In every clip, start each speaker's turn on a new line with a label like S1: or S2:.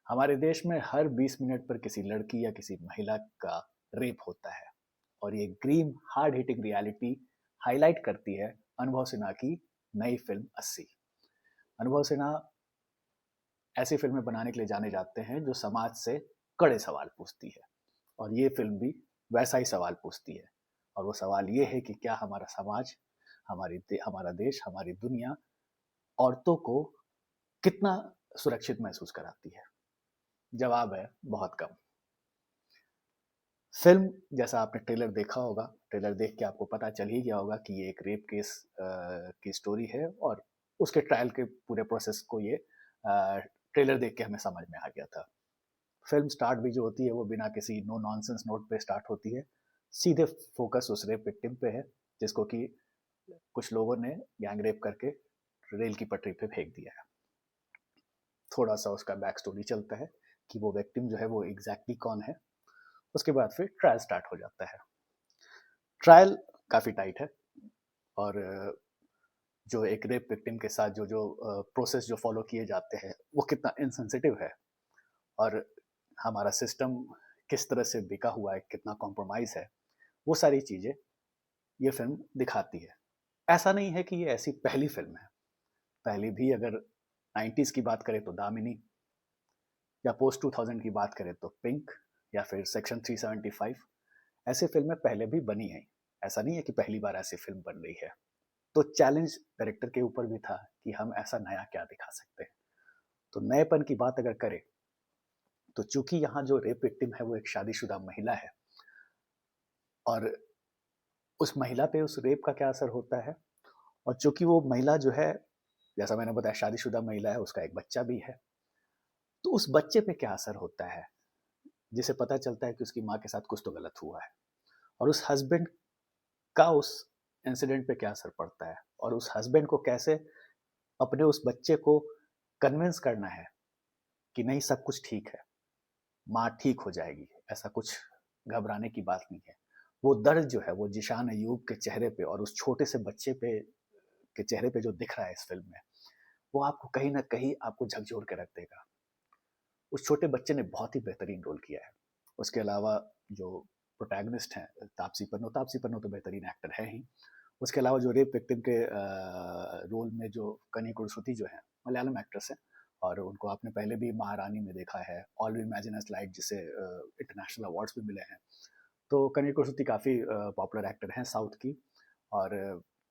S1: हमारे देश में हर 20 मिनट पर किसी लड़की या किसी महिला का रेप होता है और ये grim hard hitting reality highlight करती है अनुभव सिन्हा की नई फिल्म 80। अनुभव सिन्हा ऐसी फिल्में बनाने के लिए जाने जाते हैं जो समाज से कड़े सवाल पूछती है और ये फिल्म भी वैसा ही सवाल पूछती है। और वो सवाल ये है कि क्या हमारा समाज, हमारा देश, हमारी दुनिया औरतों को कितना सुरक्षित महसूस कराती है। जवाब है बहुत कम। फिल्म, जैसा आपने ट्रेलर देखा होगा, ट्रेलर देख के आपको पता चल ही गया होगा कि ये एक रेप केस की स्टोरी है और उसके ट्रायल के पूरे प्रोसेस को ये ट्रेलर देख के हमें समझ में आ गया था। फिल्म स्टार्ट भी जो होती है वो बिना किसी नो नॉनसेंस नोट पे स्टार्ट होती है। सीधे फोकस उस रेप विक्टिम पे है जिसको कि कुछ लोगों ने गैंग रेप करके रेल की पटरी पे फेंक दिया है। थोड़ा सा उसका बैक स्टोरी चलता है कि वो विक्टिम जो है वो एग्जैक्टली कौन है। उसके बाद फिर ट्रायल स्टार्ट हो जाता है। ट्रायल काफ़ी टाइट है और जो एक रेप विक्टिम के साथ जो जो प्रोसेस जो फॉलो किए जाते हैं वो कितना इनसेंसिटिव है और हमारा सिस्टम किस तरह से बिका हुआ है, कितना कॉम्प्रोमाइज है, वो सारी चीज़ें ये फिल्म दिखाती है। ऐसा नहीं है कि ये ऐसी पहली फिल्म है। पहली भी अगर 90s की बात करें तो दामिनी, या पोस्ट 2000 की बात करें तो पिंक, या फिर सेक्शन 375, ऐसी फिल्में पहले भी बनी हैं। ऐसा नहीं है कि पहली बार ऐसी फिल्म बन रही है। तो चैलेंज डायरेक्टर के ऊपर भी था कि हम ऐसा नया क्या दिखा सकते हैं। तो नएपन की बात अगर करें तो चूंकि यहाँ जो रेप विक्टिम है वो एक शादीशुदा महिला है और उस महिला पे उस रेप का क्या असर होता है, और चूंकि वो महिला जो है, जैसा मैंने बताया, शादीशुदा महिला है, उसका एक बच्चा भी है, तो उस बच्चे पे क्या असर होता है जिसे पता चलता है कि उसकी माँ के साथ कुछ तो गलत हुआ है, और उस हस्बैंड का उस इंसिडेंट पे क्या असर पड़ता है, और उस हस्बैंड को कैसे अपने उस बच्चे को कन्विंस करना है कि नहीं, सब कुछ ठीक है, माँ ठीक हो जाएगी, ऐसा कुछ घबराने की बात नहीं है। वो दर्द जो है वो जिशान अयूब के चेहरे पे और उस छोटे से बच्चे पे के चेहरे पे जो दिख रहा है इस फिल्म में, वो आपको कहीं ना कहीं आपको झकझोर के रख देगा। उस छोटे बच्चे ने बहुत ही बेहतरीन रोल किया है। उसके अलावा जो प्रोटैगनिस्ट हैं, तापसी पन्नू तो बेहतरीन एक्टर है ही। उसके अलावा जो रेप विक्टिम के रोल में जो कनी कुरसुती जो है, मलयालम एक्ट्रेस है, और उनको आपने पहले भी महारानी में देखा है, all we imagine as light, जिसे इंटरनेशनल अवार्ड्स भी मिले हैं। तो कनी कुरसुती काफ़ी पॉपुलर एक्टर हैं साउथ की, और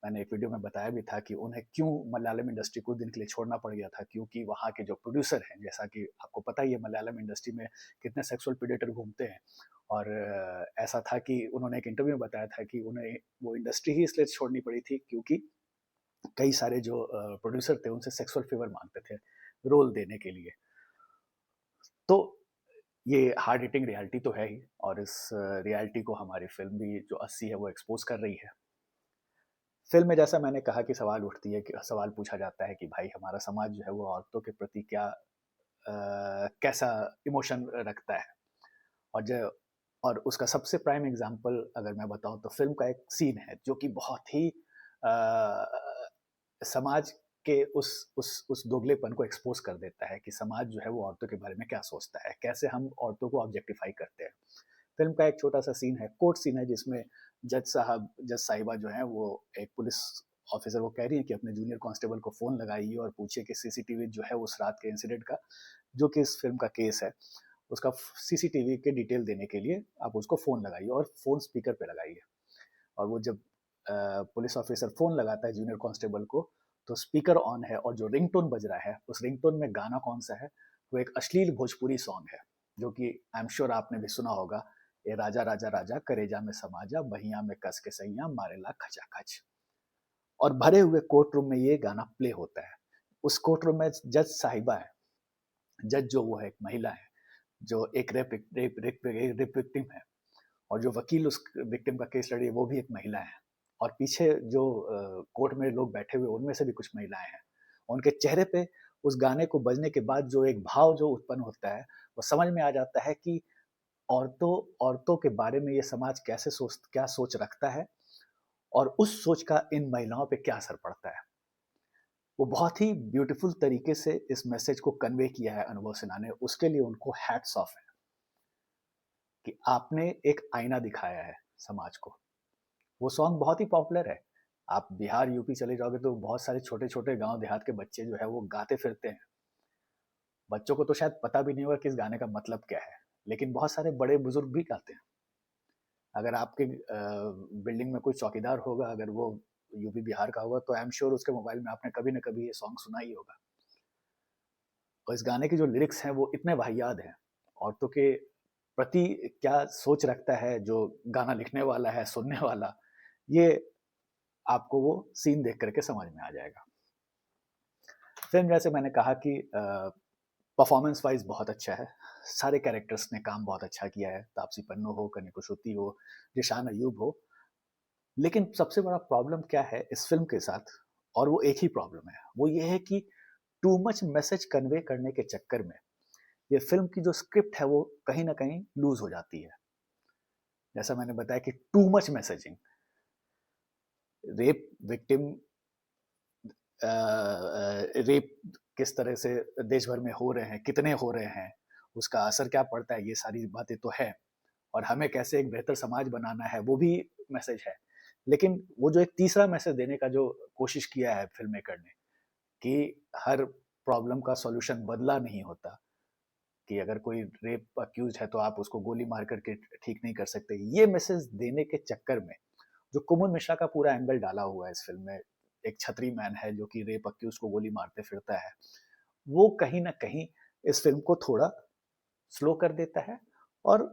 S1: मैंने एक वीडियो में बताया भी था कि उन्हें क्यों मलयालम इंडस्ट्री कुछ दिन के लिए छोड़ना पड़ गया था, क्योंकि वहाँ के जो प्रोड्यूसर हैं, जैसा कि आपको पता ही है मलयालम इंडस्ट्री में कितने सेक्सुअल प्रेडेटर घूमते हैं, और ऐसा था कि उन्होंने एक इंटरव्यू में बताया था कि उन्हें वो इंडस्ट्री ही इसलिए छोड़नी पड़ी थी क्योंकि कई सारे जो प्रोड्यूसर थे उनसे सेक्सुअल फेवर मांगते थे रोल देने के लिए। तो ये हार्ड हिटिंग रियलिटी तो है ही, और इस रियलिटी को हमारी फिल्म भी जो 80 है वो एक्सपोज कर रही है। फिल्म में जैसा मैंने कहा कि सवाल पूछा जाता है कि भाई हमारा समाज जो है वो औरतों के प्रति कैसा इमोशन रखता है, और जो और उसका सबसे प्राइम एग्जांपल अगर मैं बताऊं तो फिल्म का एक सीन है जो कि बहुत ही समाज के उस दोगलेपन को एक्सपोज कर देता है कि समाज जो है वो औरतों के बारे में क्या सोचता है, कैसे हम औरतों को ऑब्जेक्टिफाई करते हैं। फिल्म का एक छोटा सा सीन है, कोर्ट सीन है, जिसमें जज साहिबा जो है वो एक पुलिस ऑफिसर वो कह रही है कि अपने जूनियर कांस्टेबल को फोन लगाइए और पूछिए कि सीसीटीवी जो है उस रात के इंसिडेंट का, जो कि इस फिल्म का केस है, उसका सीसीटीवी के डिटेल देने के लिए आप उसको फ़ोन लगाइए और फ़ोन स्पीकर पे लगाइए। और वो जब पुलिस ऑफिसर फ़ोन लगाता है जूनियर कांस्टेबल को, तो स्पीकर ऑन है और जो रिंगटोन बज रहा है, उस रिंगटोन में गाना कौन सा है, वो एक अश्लील भोजपुरी सॉन्ग है, जो कि आई एम श्योर आपने भी सुना होगा, ये राजा राजा राजा करेजा में समाजा बहिया में कस के सैया मारेला खचा खच। और भरे हुए कोर्ट रूम में ये गाना प्ले होता है। उस कोर्ट रूम में जज साहिबा है, जज जो वो है एक महिला है, जो एक रेप विक्टिम है, और जो वकील उस विक्टिम का केस लड़ी है वो भी एक महिला है, और पीछे जो कोर्ट में लोग बैठे हुए उनमें से भी कुछ महिलाएं हैं। उनके चेहरे पे उस गाने को बजने के बाद जो एक भाव जो उत्पन्न होता है, वो समझ में आ जाता है कि औरतों औरतों के बारे में ये समाज क्या सोच रखता है, और उस सोच का इन महिलाओं पे क्या असर पड़ता है। वो बहुत ही ब्यूटीफुल तरीके से इस मैसेज को कन्वे किया है अनुभव सिन्हा ने, उसके लिए उनको हैट्स ऑफ है कि आपने एक आईना दिखाया है समाज को। वो सॉन्ग बहुत ही पॉपुलर है। आप बिहार, यूपी चले जाओगे तो बहुत सारे छोटे-छोटे गाँव देहात के बच्चे जो है वो गाते फिरते हैं। बच्चों को तो शायद पता भी नहीं होगा कि इस गाने का मतलब क्या है, लेकिन बहुत सारे बड़े-बुजुर्ग भी गाते हैं। अगर आपके बिल्डिंग में कोई चौकीदार होगा, अगर वो यूपी बिहार का होगा, तो आई एम श्योर उसके मोबाइल में आपने कभी न कभी ये सॉन्ग सुना ही होगा। और इस गाने के जो लिरिक्स हैं वो इतने वाहियात हैं, औरतों के प्रति क्या सोच रखता है जो गाना लिखने वाला है, सुनने वाला, ये आपको वो सीन देख कर के समझ में आ जाएगा। फ़िल्म जैसे मैंने कहा कि परफ़ॉर्मेंस वाइज़ बहुत अच्छा है। सारे कैरेक्टर्स ने काम बहुत अच्छा किया है। तापसी पन्नू हो, कनिको श्रुति हो, ज़ीशान अय्यूब हो। लेकिन सबसे बड़ा प्रॉब्लम क्या है इस फ़िल्म के साथ, और वो एक ही प्रॉब्लम है, वो ये है कि टू मच मैसेज कन्वे करने के चक्कर में ये फ़िल्म की जो स्क्रिप्ट है वो कहीं न कहीं लूज़ हो जाती है। जैसा मैंने बताया कि too much messaging, rape victim rape किस तरह से देश भर में हो रहे हैं, कितने हो रहे हैं, उसका असर क्या पड़ता है, ये सारी बातें तो है। और हमें कैसे एक बेहतर समाज बनाना है, वो भी मैसेज है। लेकिन वो जो एक तीसरा मैसेज देने का जो कोशिश किया है फ़िल्म मेकर ने, कि हर प्रॉब्लम का सॉल्यूशन बदला नहीं होता, कि अगर कोई रेप अक्यूज़ है तो आप उसको गोली मार कर के ठीक नहीं कर सकते। ये मैसेज देने के चक्कर में जो कुमुद मिश्रा का पूरा एंगल डाला हुआ है इस फ़िल्म में, एक छतरी मैन है जो कि रेप अक्यूज़ को गोली मारते फिरता है, वो कहीं न कहीं इस फ़िल्म को थोड़ा स्लो कर देता है, और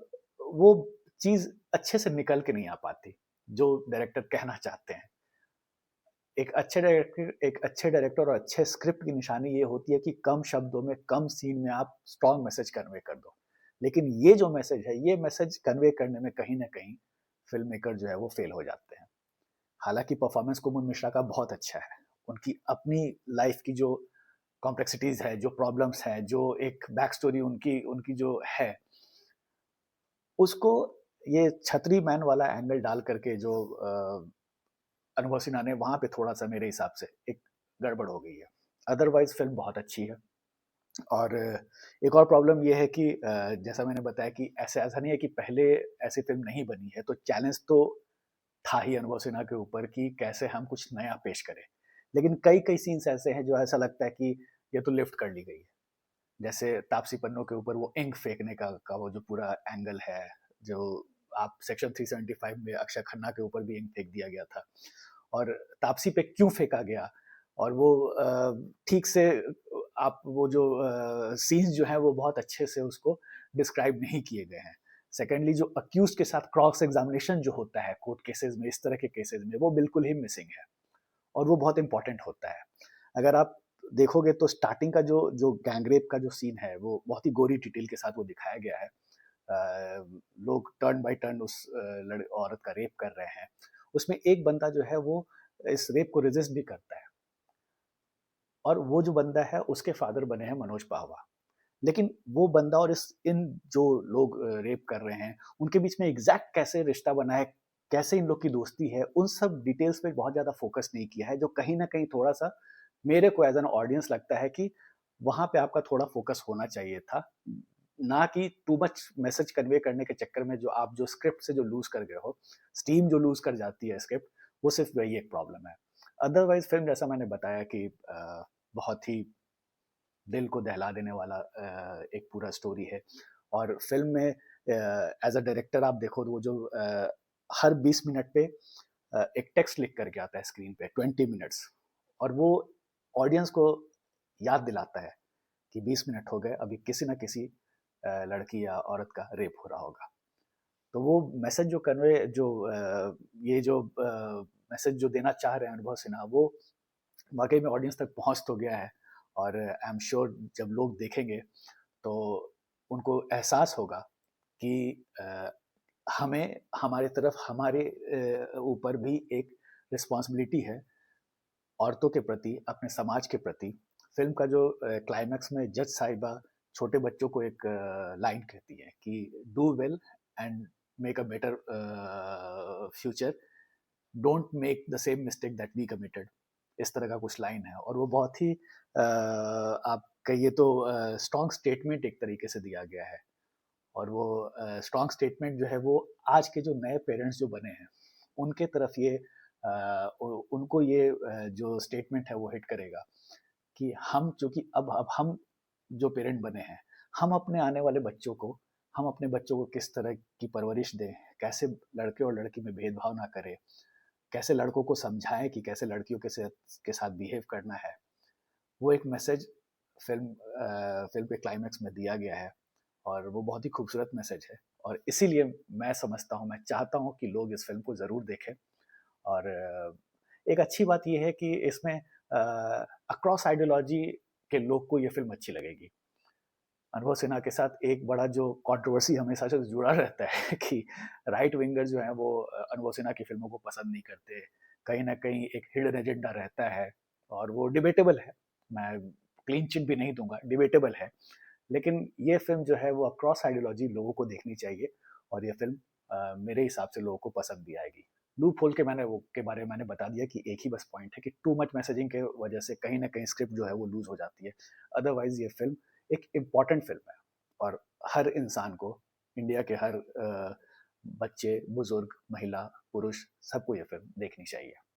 S1: वो चीज़ अच्छे से निकल के नहीं आ पाती, जो डायरेक्टर कहना चाहते हैं। एक अच्छे डायरेक्टर और अच्छे स्क्रिप्ट की निशानी ये होती है कि कम शब्दों में, कम सीन में आप स्ट्रॉन्ग मैसेज कन्वे कर दो। लेकिन ये जो मैसेज है, ये मैसेज कन्वे करने में कहीं न कहीं फ़िल्म मेकर जो है वो फेल हो जाते हैं। हालाँकि परफ़ॉर्मेंस कुमुद मिश्रा का बहुत अच्छा है। उनकी अपनी लाइफ़ की जो कॉम्प्लेक्सिटीज़ है, जो प्रॉब्लम्स हैं, जो एक बैक स्टोरी उनकी उनकी जो है, उसको ये छतरी मैन वाला एंगल डाल करके जो अनुभव सिन्हा ने वहाँ पे थोड़ा-सा मेरे हिसाब से एक गड़बड़ हो गई है। अदरवाइज़ फ़िल्म बहुत अच्छी है। और एक और प्रॉब्लम ये है कि जैसा मैंने बताया कि ऐसा नहीं है कि पहले ऐसी फ़िल्म नहीं बनी है, तो चैलेंज तो था ही अनुभव सिन्हा के ऊपर कि कैसे हम कुछ नया पेश करें। लेकिन कई-कई सीन्स ऐसे हैं जो ऐसा लगता है कि ये तो लिफ्ट कर ली गई है। जैसे तापसी पन्नू के ऊपर वो इंक फेंकने का वो जो पूरा एंगल है, जो आप सेक्शन 375 में अक्षय खन्ना के ऊपर भी इंक फेंक दिया गया था। और तापसी पे क्यों फेंका गया, और वो ठीक से आप वो जो सीन्स जो हैं वो बहुत अच्छे से उसको डिस्क्राइब नहीं किए गए हैं। सेकेंडली जो अक्यूज़्ड के साथ क्रॉस एग्ज़ामिनेशन जो होता है कोर्ट केसेज़ में, इस तरह के केसेज़ में, वो बिल्कुल ही मिसिंग है, और वो बहुत इम्पोर्टेंट होता है। अगर आप देखोगे तो स्टार्टिंग का जो जो गैंग रेप का जो सीन है, वो बहुत ही गोरी डिटेल के साथ वो दिखाया गया है। लोग टर्न बाय टर्न उस औरत का रेप कर रहे हैं। उसमें एक बंदा जो है वो इस रेप को रेजिस्ट भी करता है, और वो जो बंदा है उसके फादर बने हैं मनोज पाहवा। लेकिन वो बंदा और इस इन जो लोग रेप कर रहे हैं, उनके बीच में एग्ज़ैक्ट कैसे रिश्ता बना है, कैसे इन लोग की दोस्ती है, उन सब डिटेल्स पे बहुत ज़्यादा फ़ोकस नहीं किया है, जो कहीं न कहीं थोड़ा-सा मेरे को एज़ एन ऑडियंस लगता है कि वहाँ पे आपका थोड़ा फ़ोकस होना चाहिए था। ना कि टू मच मैसेज कन्वे करने के चक्कर में जो आप जो स्क्रिप्ट से जो लूज़ कर गए हो, स्टीम जो लूज़ कर जाती है स्क्रिप्ट, वो सिर्फ़ वही एक प्रॉब्लम है। अदरवाइज़ फ़िल्म जैसा मैंने बताया कि बहुत ही दिल को दहला देने वाला एक पूरा स्टोरी है। और फ़िल्म में एज़ अ डायरेक्टर आप देखो तो वो जो हर 20 मिनट पे एक टेक्स्ट लिख कर के आता है स्क्रीन पे 20 मिनट्स, और वो ऑडियंस को याद दिलाता है कि 20 मिनट हो गए, अभी किसी न किसी लड़की या औरत का रेप हो रहा होगा। तो वो मैसेज जो कन्वे जो ये जो मैसेज जो देना चाह रहे हैं अनुभव सिन्हा, वो वाक़ई में ऑडियंस तक पहुँच तो गया है, और आई एम श्योर जब लोग देखेंगे तो उनको एहसास होगा कि हमें हमारी तरफ हमारे ऊपर भी एक रिस्पॉन्सिबिलिटी है औरतों के प्रति, अपने समाज के प्रति। फ़िल्म का जो क्लाइमैक्स में जज साहिबा छोटे बच्चों को एक लाइन कहती है कि do well and make a better future, don't make the same mistake that we committed. इस तरह का कुछ लाइन है और वो बहुत ही आप कहिए तो स्ट्रॉन्ग स्टेटमेंट एक तरीके से दिया गया है। और वो स्ट्रॉन्ग स्टेटमेंट जो है वो आज के जो नए पेरेंट्स जो बने हैं, उनके तरफ ये उनको ये जो स्टेटमेंट है वो हिट करेगा कि हम चूँकि अब हम जो पेरेंट बने हैं, हम अपने आने वाले बच्चों को हम अपने बच्चों को किस तरह की परवरिश दें, कैसे लड़के और लड़की में भेदभाव ना करें, कैसे लड़कों को समझाएँ कि कैसे लड़कियों के साथ बिहेव करना है। वो एक मैसेज फ़िल्म के क्लाइमैक्स में दिया गया है और वो बहुत ही खूबसूरत मैसेज है और इसीलिए मैं समझता हूँ, मैं चाहता हूँ कि लोग इस फ़िल्म को ज़रूर देखें और एक अच्छी बात ये है कि इसमें अक्रॉस आइडियोलॉजी के लोग को ये फ़िल्म अच्छी लगेगी। अनुभव सिन्हा के साथ एक बड़ा जो कंट्रोवर्सी हमेशा से जुड़ा रहता है कि राइट विंगर जो हैं वो अनुभव सिन्हा की फ़िल्मों को पसंद नहीं करते। कहीं न कहीं एक हिडन एजेंडा रहता है और वो डिबेटेबल है। मैं क्लीन चिट भी नहीं दूँगा, डिबेटेबल है। लेकिन ये फ़िल्म जो है वो अक्रॉस आइडियोलॉजी लोगों को देखनी चाहिए और ये फ़िल्म मेरे हिसाब से लोगों को पसंद भी आएगी। लूप होल के बारे में मैंने बता दिया कि एक ही बस पॉइंट है कि टू मच मैसेजिंग के वजह से कहीं न कहीं स्क्रिप्ट जो है वो लूज़ हो जाती है। अदरवाइज़ ये फ़िल्म एक इम्पोर्टेंट फ़िल्म है और हर इंसान को, इंडिया के हर बच्चे, बुज़ुर्ग, महिला, पुरुष सबको ये फ़िल्म देखनी चाहिए।